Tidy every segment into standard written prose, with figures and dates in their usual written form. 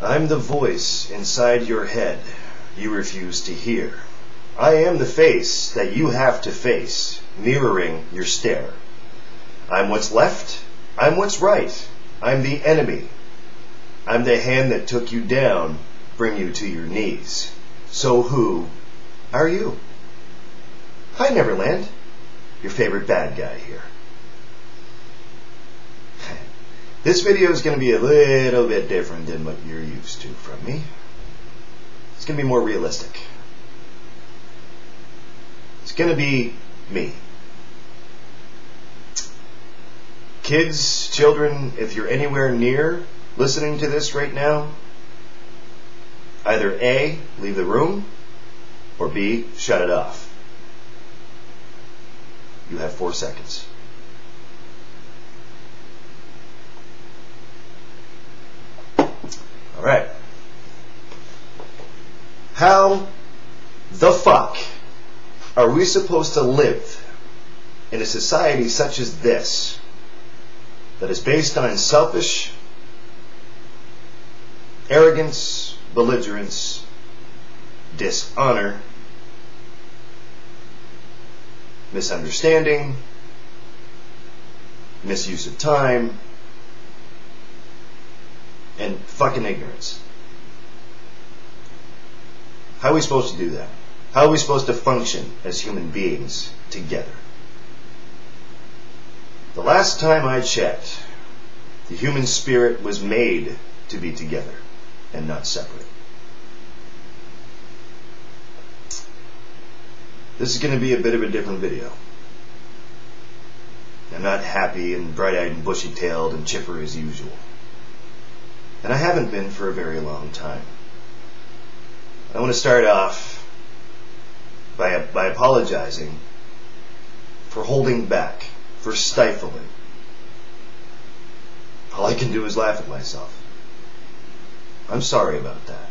I'm the voice inside your head you refuse to hear. I am the face that you have to face, mirroring your stare. I'm what's left, I'm what's right, I'm the enemy. I'm the hand that took you down, bring you to your knees. So who are you? Hi Neverland, your favorite bad guy here. This video is going to be a little bit different than what you're used to from me. It's going to be more realistic. It's going to be me. Kids, children, if you're anywhere near listening to this right now, either A, leave the room, or B, shut it off. You have 4 seconds. Alright. How the fuck are we supposed to live in a society such as this that is based on selfish arrogance, belligerence, dishonor, misunderstanding, misuse of time, and fucking ignorance? How are we supposed to do that? How are we supposed to function as human beings together? The last time I checked, the human spirit was made to be together and not separate. This is going to be a bit of a different video. I'm not happy and bright-eyed and bushy-tailed and chipper as usual. And I haven't been for a very long time. I want to start off by apologizing for holding back, for stifling. All I can do is laugh at myself. I'm sorry about that.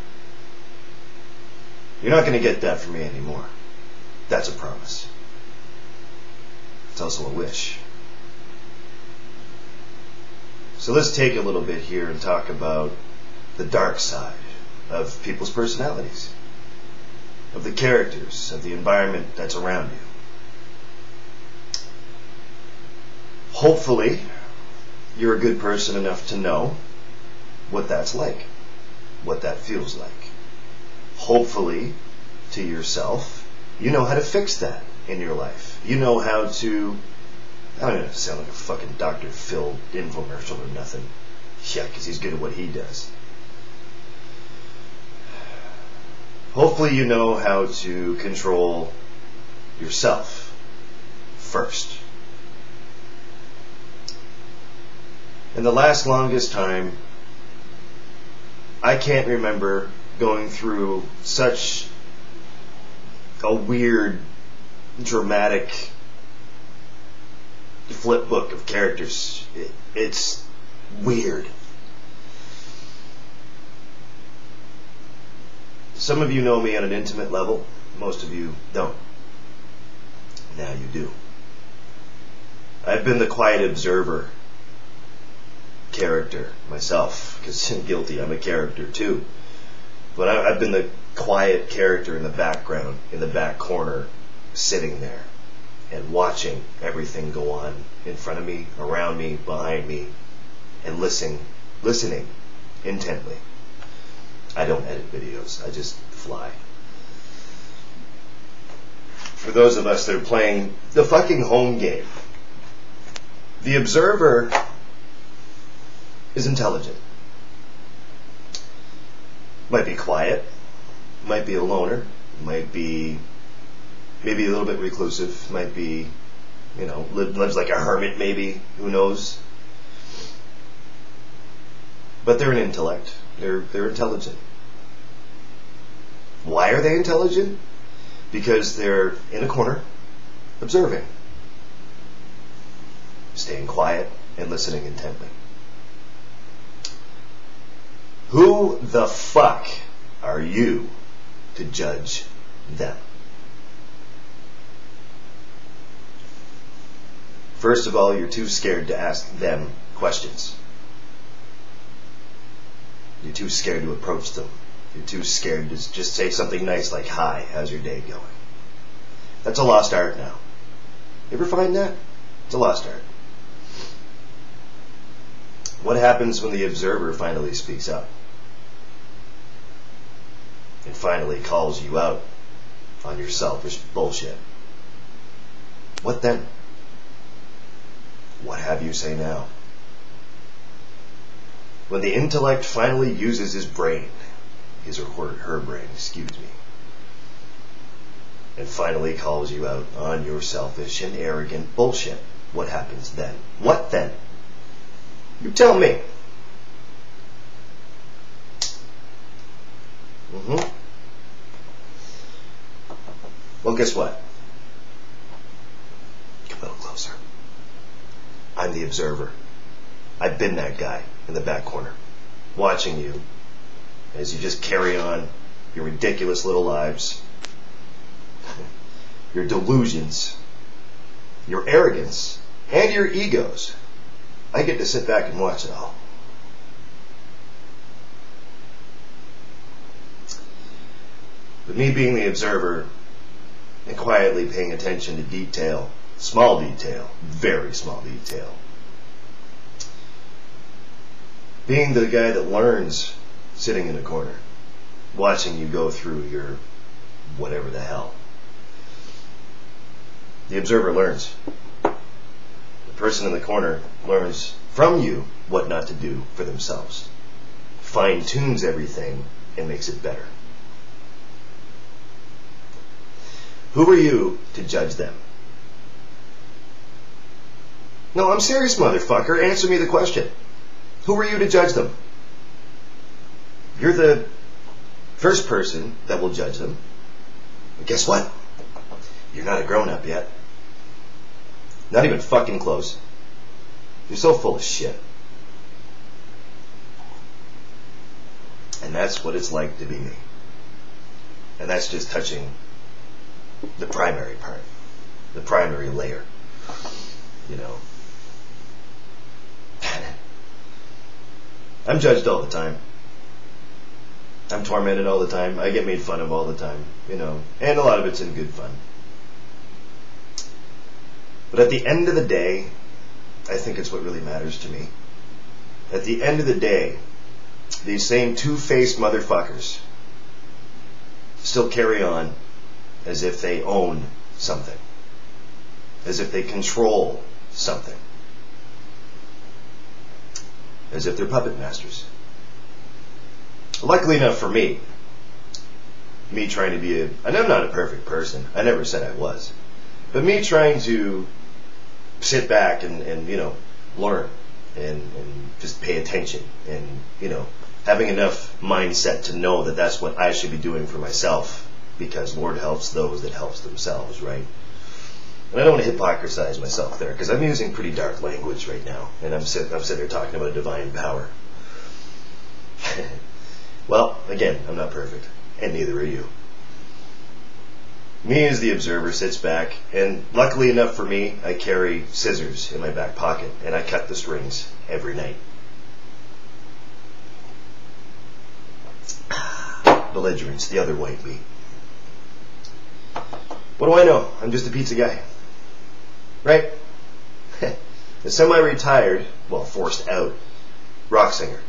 You're not going to get that from me anymore. That's a promise. It's also a wish. So let's take a little bit here and talk about the dark side of people's personalities, of the characters, of the environment that's around you. Hopefully, you're a good person enough to know what that's like, what that feels like. Hopefully, to yourself, you know how to fix that in your life. You know how to, I don't know, sound like a fucking Dr. Phil infomercial or nothing. Yeah, because he's good at what he does. Hopefully you know how to control yourself first. In the longest time, I can't remember going through such a weird, dramatic flip book of characters. It's weird. Some of you know me on an intimate level. Most of you don't. Now you do. I've been the quiet observer character myself, because I'm guilty. I'm a character too. But I've been the quiet character in the background, in the back corner, sitting there and watching everything go on in front of me, around me, behind me, and listening intently. I don't edit videos, I just fly. For those of us that are playing the fucking home game, the observer is intelligent. Might be quiet, might be a loner, might be maybe a little bit reclusive, might be, you know, lives like a hermit maybe, who knows. But they're an intellect. They're intelligent. Why are they intelligent? Because they're in a corner, observing, staying quiet and listening intently. Who the fuck are you to judge them? First of all, you're too scared to ask them questions. You're too scared to approach them. You're too scared to just say something nice like, "Hi, how's your day going?" That's a lost art now. You ever find that? It's a lost art. What happens when the observer finally speaks up? And finally calls you out on your selfish bullshit? What then? What have you say now? When the intellect finally uses his brain, his or her brain, and finally calls you out on your selfish and arrogant bullshit, what happens then? What then? You tell me. Well, guess what? Come a little closer. I'm the observer. I've been that guy in the back corner, watching you as you just carry on your ridiculous little lives, your delusions, your arrogance, and your egos. I get to sit back and watch it all. But me being the observer and quietly paying attention to detail, small detail, very small detail, being the guy that learns sitting in a corner, watching you go through your whatever the hell. The observer learns. The person in the corner learns from you what not to do for themselves, fine-tunes everything, and makes it better. Who are you to judge them? No, I'm serious, motherfucker. Answer me the question. Who are you to judge them? You're the first person that will judge them. And guess what? You're not a grown-up yet. Not even fucking close. You're so full of shit. And that's what it's like to be me. And that's just touching the primary part, the primary layer, you know. I'm judged all the time. I'm tormented all the time. I get made fun of all the time, you know, and a lot of it's in good fun. But at the end of the day, I think it's what really matters to me. At the end of the day, these same two-faced motherfuckers still carry on as if they own something, as if they control something, as if they're puppet masters. Luckily enough for me trying to be and I'm not a perfect person, I never said I was, but me trying to sit back and you know, learn and just pay attention and, you know, having enough mindset to know that that's what I should be doing for myself, because Lord helps those that helps themselves, right? And I don't want to hypocrisize myself there, because I'm using pretty dark language right now, and I'm sitting there talking about divine power. Well, again, I'm not perfect, and neither are you. Me as the observer sits back, and luckily enough for me, I carry scissors in my back pocket, and I cut the strings every night. Belligerence, the other white meat. What do I know? I'm just a pizza guy. Right? A semi-retired, well, forced out, rock singer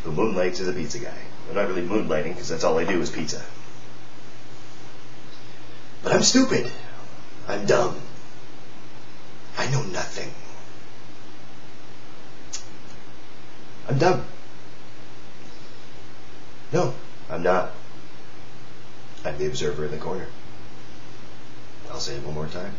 who moonlights as a pizza guy. I'm not really moonlighting because that's all I do is pizza. But I'm stupid. I'm dumb. I know nothing. I'm dumb. No, I'm not. I'm the observer in the corner. I'll say it one more time.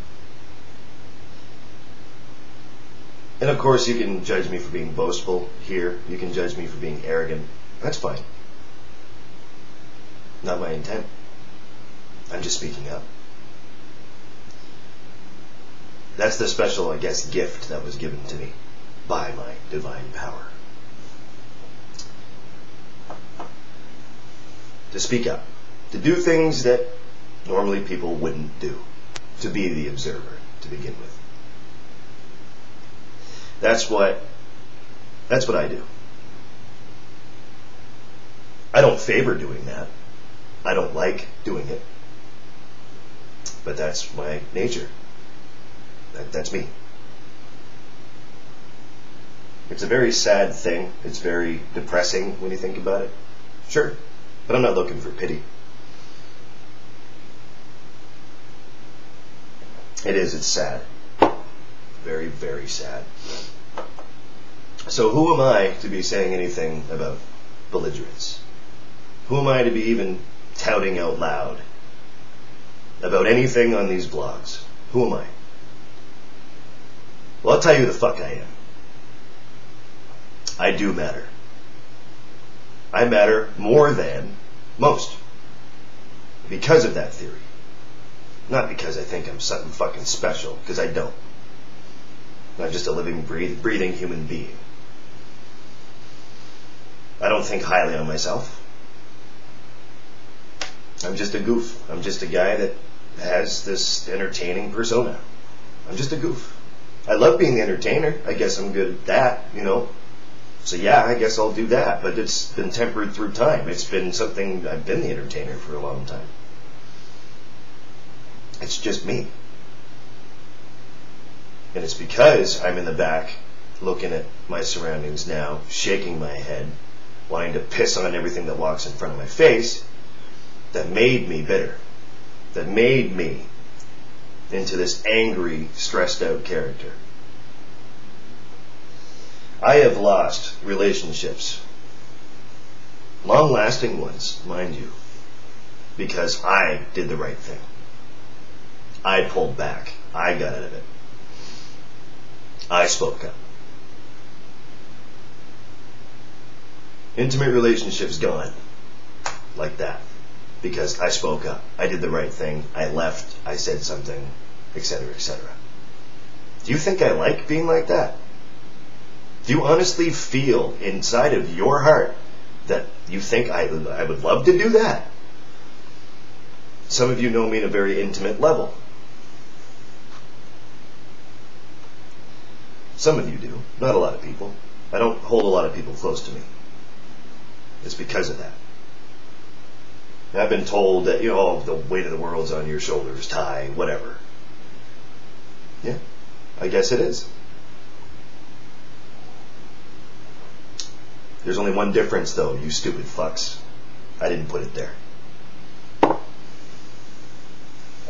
And of course you can judge me for being boastful here. You can judge me for being arrogant. That's fine. Not my intent. I'm just speaking up. That's the special, I guess, gift that was given to me by my divine power. To speak up. To do things that normally people wouldn't do. To be the observer, to begin with. That's what I do. I don't favor doing that. I don't like doing it. But that's my nature. That's me. It's a very sad thing. It's very depressing when you think about it. Sure. But I'm not looking for pity. It's sad. Very, very sad. So who am I to be saying anything about belligerence? Who am I to be even touting out loud about anything on these blogs? Who am I? Well, I'll tell you who the fuck I am. I do matter. I matter more than most. Because of that theory. Not because I think I'm something fucking special, because I don't. I'm just a living, breathing human being. I don't think highly on myself. I'm just a goof. I'm just a guy that has this entertaining persona. I'm just a goof. I love being the entertainer. I guess I'm good at that, you know. So yeah, I guess I'll do that. But it's been tempered through time. It's been something, I've been the entertainer for a long time. It's just me. And it's because I'm in the back looking at my surroundings now, shaking my head, wanting to piss on everything that walks in front of my face, that made me bitter. That made me into this angry, stressed out character. I have lost relationships, long-lasting ones, mind you, because I did the right thing. I pulled back. I got out of it. I spoke up. Intimate relationships gone like that because I spoke up. I did the right thing. I left. I said something, etc., etc. Do you think I like being like that? Do you honestly feel inside of your heart that you think I would love to do that? Some of you know me at a very intimate level. Some of you do. Not a lot of people. I don't hold a lot of people close to me. It's because of that. And I've been told that, you know, the weight of the world's on your shoulders, Ty, whatever. Yeah, I guess it is. There's only one difference, though, you stupid fucks. I didn't put it there.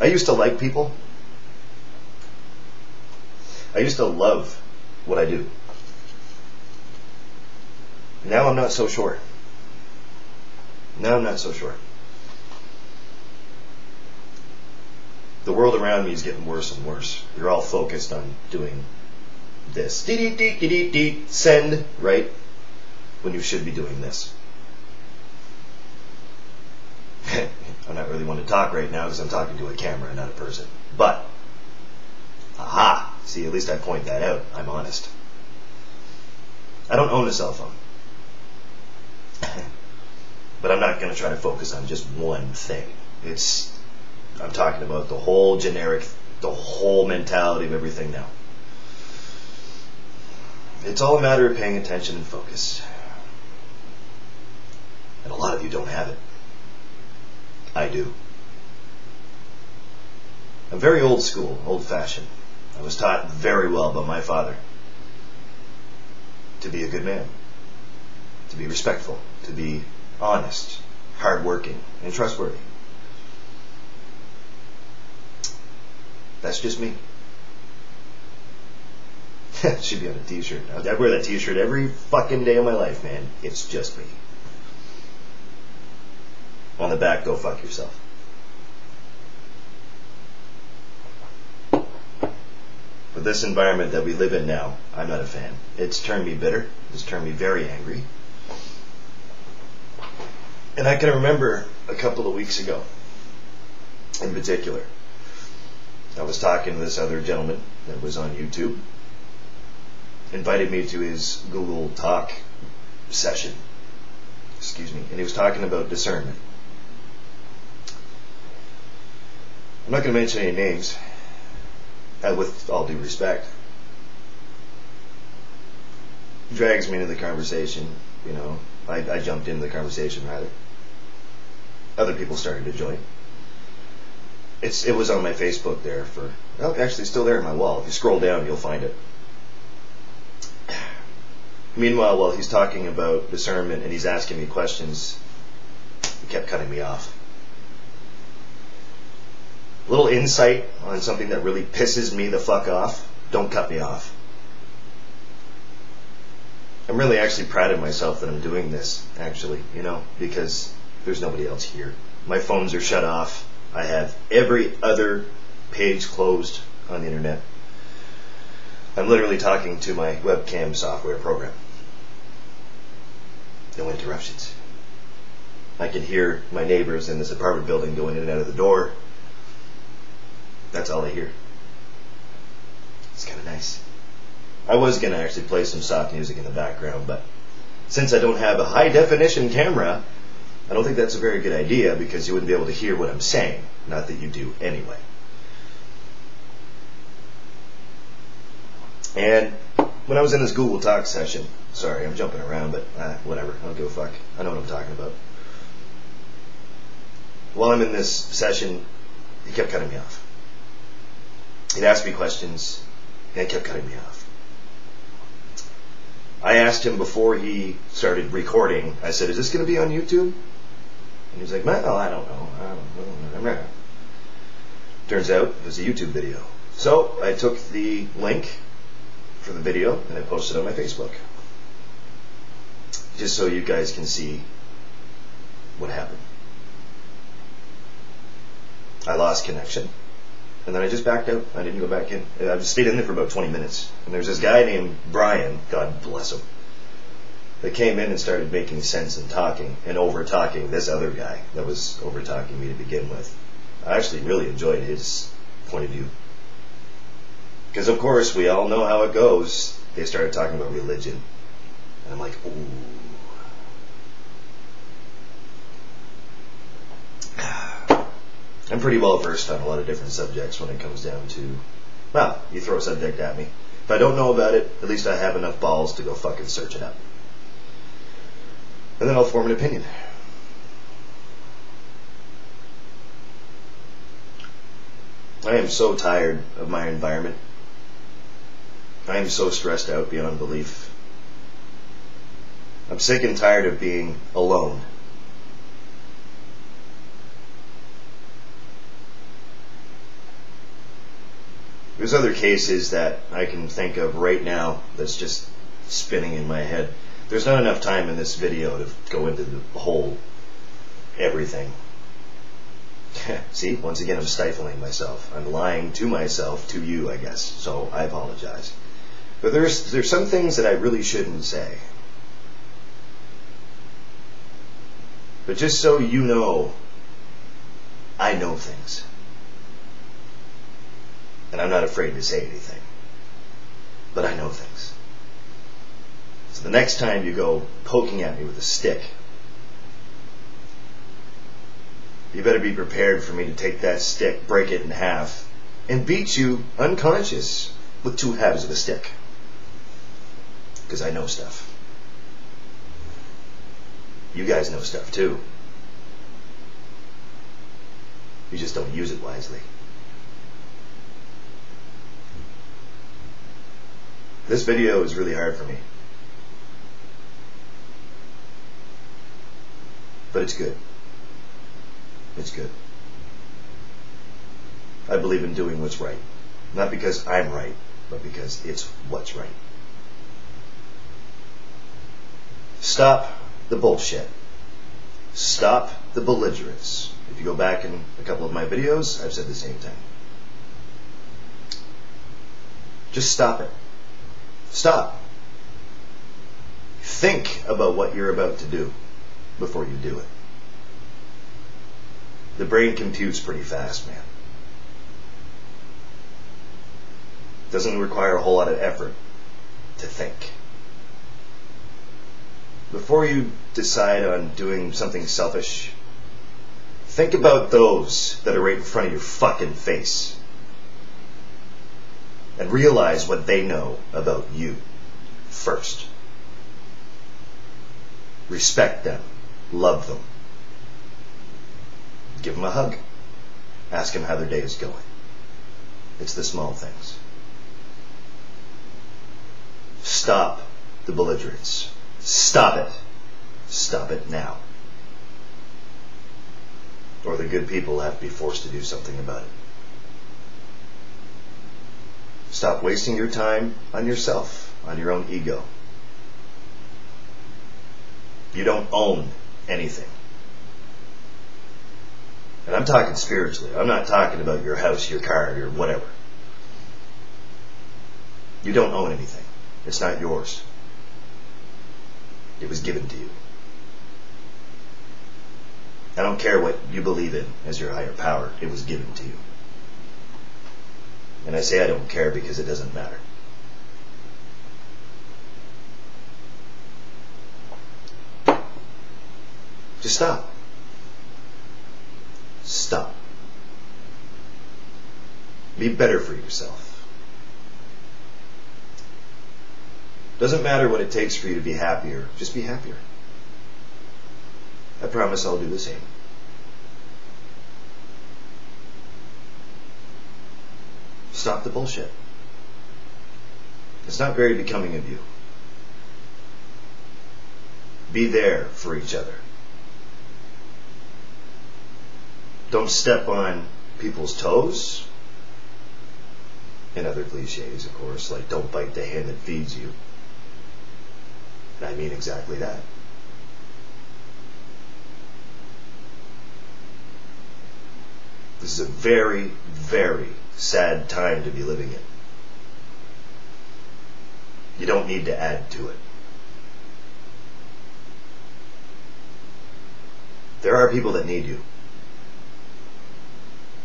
I used to like people. I used to love what I do. Now I'm not so sure. Now I'm not so sure. The world around me is getting worse and worse. You're all focused on doing this. Send, right? When you should be doing this. I'm not really one to talk right now because I'm talking to a camera, not a person. But, aha! See, at least I point that out. I'm honest. I don't own a cell phone. But I'm not going to try to focus on just one thing. I'm talking about the whole generic, the whole mentality of everything now. It's all a matter of paying attention and focus. And a lot of you don't have it. I do. I'm very old school, old fashioned. I was taught very well by my father to be a good man, to be respectful, to be honest, hardworking, and trustworthy. That's just me. Should be on a t-shirt. I wear that t-shirt every fucking day of my life, man. It's just me. On the back, go fuck yourself. But this environment that we live in now, I'm not a fan. It's turned me bitter. It's turned me very angry. And I can remember a couple of weeks ago, in particular, I was talking to this other gentleman that was on YouTube, invited me to his Google Talk session, and he was talking about discernment. I'm not going to mention any names, with all due respect. drags me into the conversation. You know, I jumped into the conversation rather. Other people started to join. It was on my Facebook there for, well, actually still there on my wall. If you scroll down, you'll find it. Meanwhile, while he's talking about discernment and he's asking me questions, he kept cutting me off. A little insight on something that really pisses me the fuck off: don't cut me off. I'm really actually proud of myself that I'm doing this, actually, you know, because there's nobody else here. My phones are shut off. I have every other page closed on the internet. I'm literally talking to my webcam software program. No interruptions. I can hear my neighbors in this apartment building going in and out of the door. That's all I hear. It's kind of nice. I was going to actually play some soft music in the background, but since I don't have a high definition camera, I don't think that's a very good idea, because you wouldn't be able to hear what I'm saying. Not that you do anyway. And when I was in this Google Talk session, sorry, I'm jumping around, but whatever, I don't give a fuck. I know what I'm talking about. While I'm in this session, he kept cutting me off. He'd ask me questions, and he kept cutting me off. I asked him before he started recording, I said, "Is this going to be on YouTube?" And he was like, "Well, I don't know. Turns out it was a YouTube video. So I took the link for the video and I posted it on my Facebook, just so you guys can see what happened. I lost connection, and then I just backed out. I didn't go back in. I just stayed in there for about 20 minutes. And there's this guy named Brian, God bless him, that came in and started making sense and talking and over-talking this other guy that was over-talking me to begin with. I actually really enjoyed his point of view. Because, of course, we all know how it goes. They started talking about religion. And I'm like, ooh. I'm pretty well versed on a lot of different subjects when it comes down to, well, you throw a subject at me. If I don't know about it, at least I have enough balls to go fucking search it up. And then I'll form an opinion. I am so tired of my environment. I am so stressed out beyond belief. I'm sick and tired of being alone. There's other cases that I can think of right now that's just spinning in my head. There's not enough time in this video to go into the whole everything. See, once again, I'm stifling myself. I'm lying to myself, to you, I guess. So I apologize. But there's some things that I really shouldn't say. But just so you know, I know things. And I'm not afraid to say anything. But I know things. So the next time you go poking at me with a stick, you better be prepared for me to take that stick, break it in half, and beat you unconscious with 2 halves of a stick. Because I know stuff. You guys know stuff too. You just don't use it wisely. This video is really hard for me. But it's good. It's good. I believe in doing what's right. Not because I'm right, but because it's what's right. Stop the bullshit. Stop the belligerence. If you go back in a couple of my videos, I've said the same thing. Just stop it. Stop. Think about what you're about to do before you do it. The brain computes pretty fast, man. It doesn't require a whole lot of effort to think. Before you decide on doing something selfish, think about those that are right in front of your fucking face. And realize what they know about you first. Respect them. Love them. Give them a hug. Ask them how their day is going. It's the small things. Stop the belligerence. Stop it. Stop it now. Or the good people have to be forced to do something about it. Stop wasting your time on yourself, on your own ego. You don't own anything. And I'm talking spiritually. I'm not talking about your house, your car, your whatever. You don't own anything. It's not yours. It was given to you. I don't care what you believe in as your higher power. It was given to you. And I say I don't care because it doesn't matter. Just stop. Stop. Be better for yourself. Doesn't matter what it takes for you to be happier. Just be happier. I promise I'll do the same. Stop the bullshit. It's not very becoming of you. Be there for each other. Don't step on people's toes. And other cliches, of course, like don't bite the hand that feeds you. And I mean exactly that. This is a very, very sad time to be living in. You don't need to add to it. There are people that need you.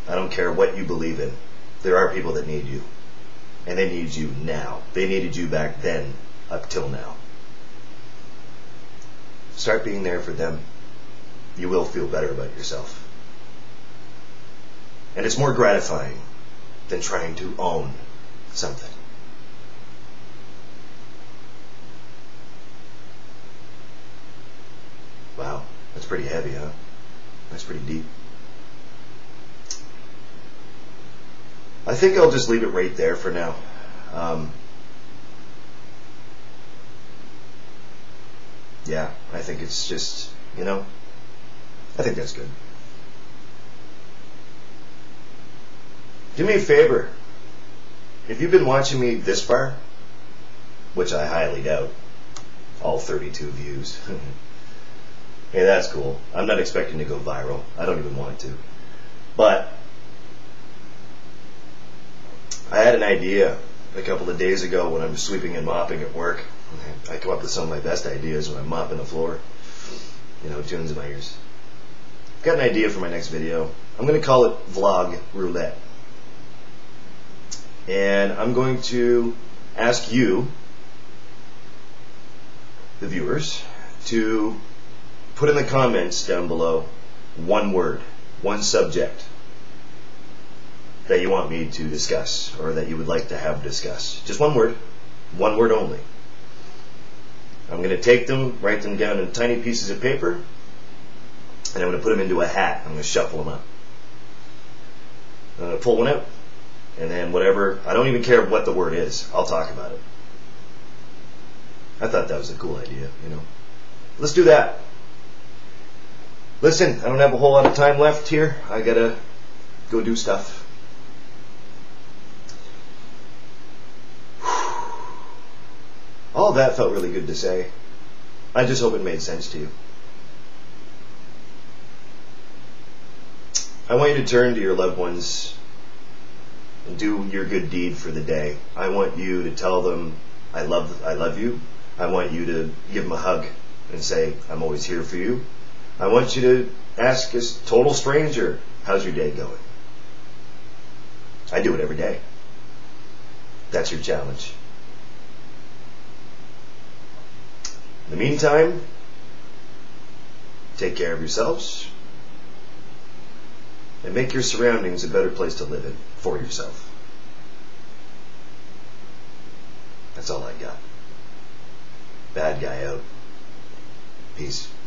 I don't care what you believe in. There are people that need you. And they need you now. They needed you back then, up till now. Start being there for them. You will feel better about yourself. And it's more gratifying than trying to own something. Wow, that's pretty heavy, huh? That's pretty deep. I think I'll just leave it right there for now. Yeah, I think it's just, I think that's good. Do me a favor. If you've been watching me this far, which I highly doubt, all 32 views. Hey, that's cool. I'm not expecting to go viral. I don't even want to. But I had an idea a couple of days ago when I'm sweeping and mopping at work. I come up with some of my best ideas when I'm mopping the floor. Tunes in my ears. I've got an idea for my next video. I'm going to call it Vlog Roulette. And I'm going to ask you, the viewers, to put in the comments down below one word, one subject that you want me to discuss or that you would like to have discussed. Just one word only. I'm going to take them, write them down in tiny pieces of paper, and I'm going to put them into a hat. I'm going to shuffle them up. I'm going to pull one out, and then whatever, I don't even care what the word is, I'll talk about it. I thought that was a cool idea, Let's do that. Listen, I don't have a whole lot of time left here. I gotta go do stuff. All that felt really good to say. I just hope it made sense to you. I want you to turn to your loved ones and do your good deed for the day. I want you to tell them, I love you. I want you to give them a hug and say, I'm always here for you. I want you to ask a total stranger, how's your day going? I do it every day. That's your challenge. In the meantime, take care of yourselves and make your surroundings a better place to live in for yourself. That's all I got. Bad guy out. Peace.